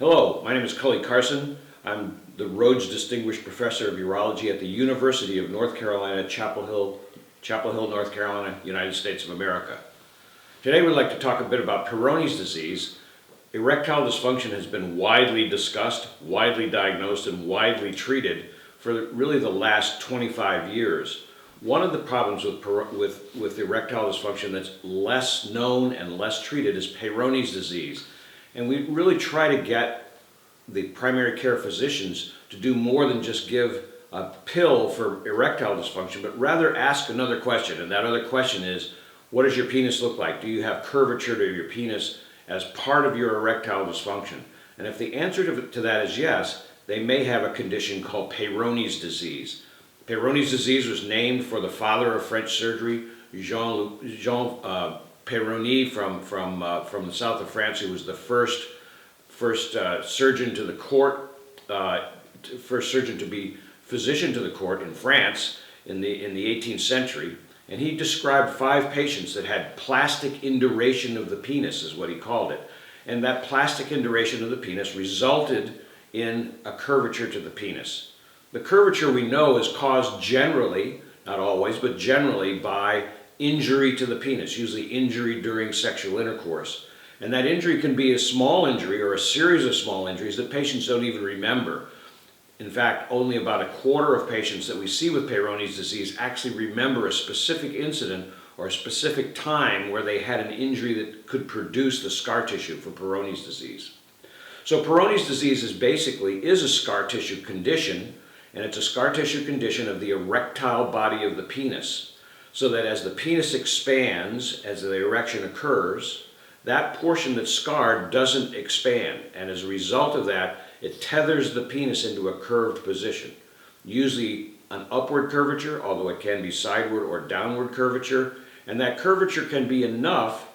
Hello, my name is Cully Carson. I'm the Rhodes Distinguished Professor of Urology at the University of North Carolina, Chapel Hill, North Carolina, United States of America. Today we'd like to talk a bit about Peyronie's disease. Erectile dysfunction has been widely discussed, widely diagnosed, and widely treated for really the last 25 years. One of the problems with erectile dysfunction that's less known and less treated is Peyronie's disease. And we really try to get the primary care physicians to do more than just give a pill for erectile dysfunction, but rather ask another question. And that other question is, what does your penis look like? Do you have curvature to your penis as part of your erectile dysfunction? And if the answer to that is yes, they may have a condition called Peyronie's disease. Peyronie's disease was named for the father of French surgery, Jean Peyronie from the south of France, who was the first surgeon to the court, first surgeon to be physician to the court in France in the 18th century. And he described 5 patients that had plastic induration of the penis, is what he called it. And that plastic induration of the penis resulted in a curvature to the penis. The curvature we know is caused generally, not always, but generally by injury to the penis, usually injury during sexual intercourse. And that injury can be a small injury or a series of small injuries that patients don't even remember. In fact, only about a quarter of patients that we see with Peyronie's disease actually remember a specific incident or a specific time where they had an injury that could produce the scar tissue for Peyronie's disease. So Peyronie's disease is a scar tissue condition, and it's a scar tissue condition of the erectile body of the penis. So that as the penis expands, as the erection occurs, that portion that's scarred doesn't expand. And as a result of that, it tethers the penis into a curved position. Usually an upward curvature, although it can be sideward or downward curvature. And that curvature can be enough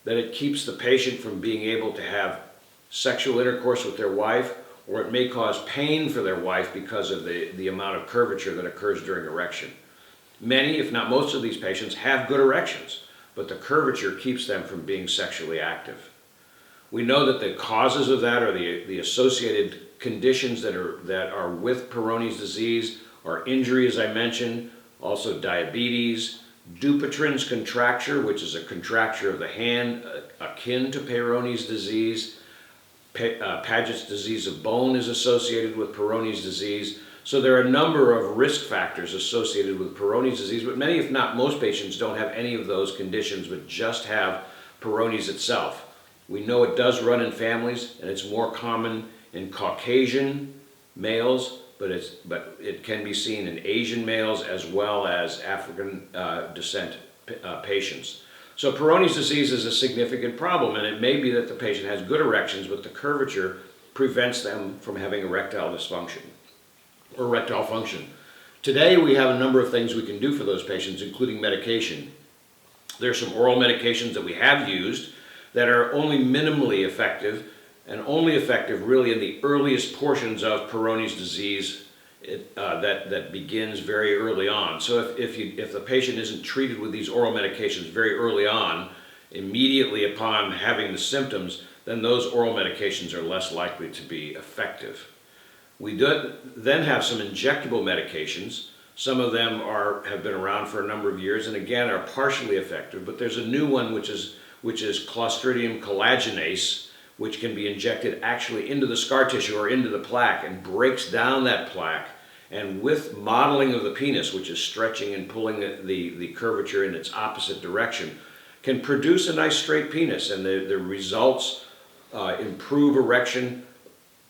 that it keeps the patient from being able to have sexual intercourse with their wife, or it may cause pain for their wife because of the amount of curvature that occurs during erection. Many, if not most of these patients have good erections, but the curvature keeps them from being sexually active. We know that the causes of that, or the associated conditions that are with Peyronie's disease, are injury, as I mentioned, also diabetes, Dupuytren's contracture, which is a contracture of the hand akin to Peyronie's disease. Paget's disease of bone is associated with Peyronie's disease. So there are a number of risk factors associated with Peyronie's disease, but many, if not most patients, don't have any of those conditions, but just have Peyronie's itself. We know it does run in families, and it's more common in Caucasian males, but it can be seen in Asian males as well as African descent patients. So Peyronie's disease is a significant problem, and it may be that the patient has good erections, but the curvature prevents them from having erectile dysfunction or erectile function. Today we have a number of things we can do for those patients, including medication. There are some oral medications that we have used that are only minimally effective, and only effective really in the earliest portions of Peyronie's disease that begins very early on. So if the patient isn't treated with these oral medications very early on, immediately upon having the symptoms, then those oral medications are less likely to be effective. We then have some injectable medications. Some of them have been around for a number of years and again are partially effective, but there's a new one which is Clostridium collagenase, which can be injected actually into the scar tissue or into the plaque and breaks down that plaque, and with modeling of the penis, which is stretching and pulling the curvature in its opposite direction, can produce a nice straight penis, and the results improve erection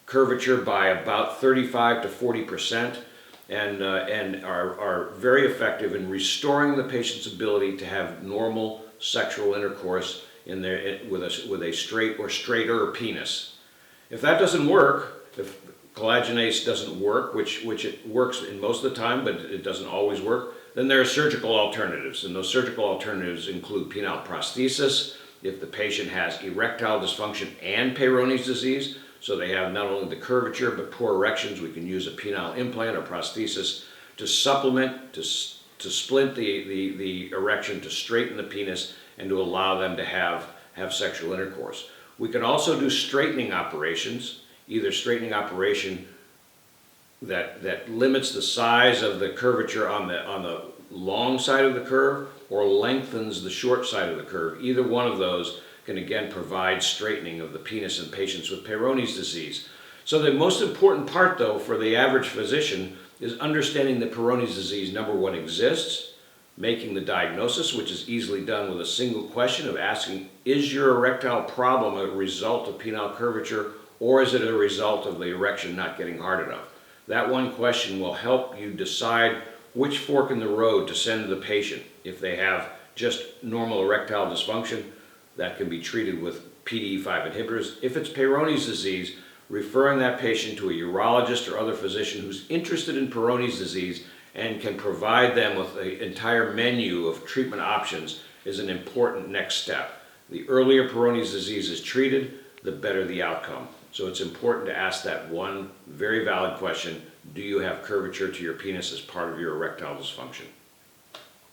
curvature by about 35 to 40%, and are very effective in restoring the patient's ability to have normal sexual intercourse with a straight or straighter penis. If that doesn't work, if collagenase doesn't work, which it works in most of the time, but it doesn't always work, then there are surgical alternatives, and those surgical alternatives include penile prosthesis if the patient has erectile dysfunction and Peyronie's disease. So they have not only the curvature but poor erections. We can use a penile implant or prosthesis to supplement, to splint the erection, to straighten the penis, and to allow them to have sexual intercourse. We can also do straightening operations either straightening operation that limits the size of the curvature on the long side of the curve or lengthens the short side of the curve. Either one of those can again provide straightening of the penis in patients with Peyronie's disease. So the most important part though for the average physician is understanding that Peyronie's disease, number one, exists, making the diagnosis, which is easily done with a single question of asking, is your erectile problem a result of penile curvature or is it a result of the erection not getting hard enough? That one question will help you decide which fork in the road to send to the patient. If they have just normal erectile dysfunction, that can be treated with PDE5 inhibitors. If it's Peyronie's disease, referring that patient to a urologist or other physician who's interested in Peyronie's disease and can provide them with an entire menu of treatment options is an important next step. The earlier Peyronie's disease is treated, the better the outcome. So it's important to ask that one very valid question, do you have curvature to your penis as part of your erectile dysfunction?